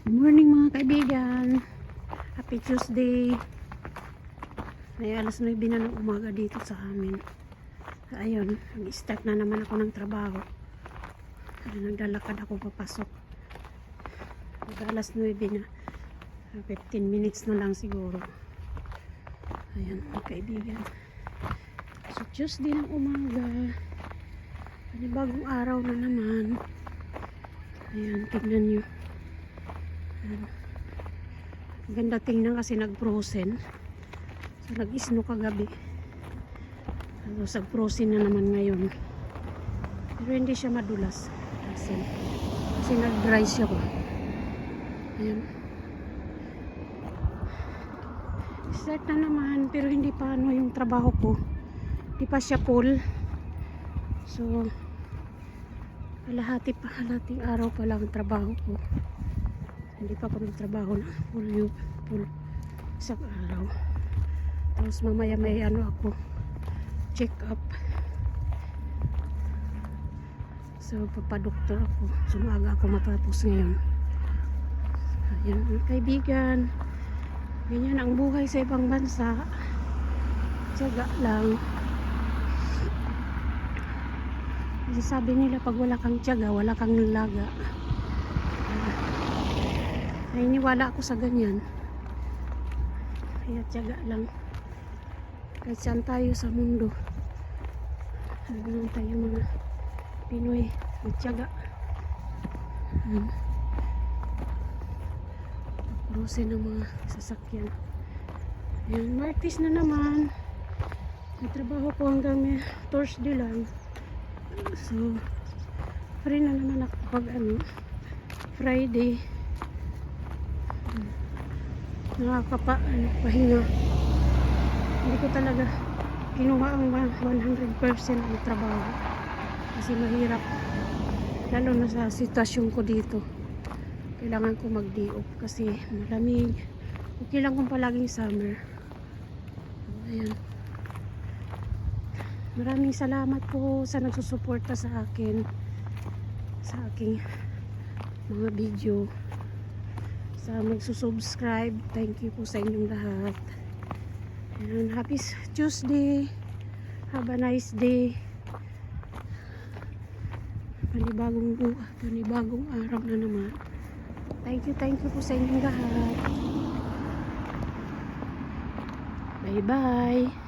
Good morning mga kaibigan. Happy Tuesday. May alas 9 na ng umaga dito sa amin. Ayun, nag-start na naman ako ng trabaho. Naglalakad ako papasok. Alas 9 na. 15 minutes na lang siguro. Ayan mga kaibigan. So Tuesday ng umaga. Panibagong araw na naman. Ayan, tignan nyo. Ganda tingnan kasi nag-frozen. So nag-snow kagabi. So nag-frozen na naman ngayon. Pero hindi siya madulas. Kasi nag-dry siya ba. Ayan. Start na naman pero hindi pa ano yung trabaho ko. Hindi pa siya full. So halating araw pa lang ang trabaho ko. Hindi pa ako nagtrabaho na full isang araw. Tapos mamaya may ano ako check up. So papadoktor ako. So maaga ako matapos ngayon. Ayan mga kaibigan. Ganyan ang buhay sa ibang bansa. Tiyaga lang. Kasi sabi nila pag wala kang tiyaga, wala kang nilaga. Naniniwala ako sa ganyan. Kaya tiyaga lang. Kahit saan tayo sa mundo. Ganun tayo mga Pinoy. Magtiyaga. Pagpurusin ng mga sasakyan. Ayan, Martes na naman. Nagtrabaho ko hanggang Thursday lang. So, free na naman ako pag Friday. Pahinga. Hindi ko talaga kinuha ang 100% ng trabaho kasi mahirap lalo na sa sitwasyon ko dito. Kailangan ko mag-day off kasi malamig. Okay lang kung palaging summer. Ayan. Maraming salamat po sa nagsusuporta sa akin sa aking mga video, sa magsusubscribe. Thank you po sa inyong lahat. And happy Tuesday. Have a nice day. Panibagong araw na naman. Thank you po sa inyong lahat. Bye bye.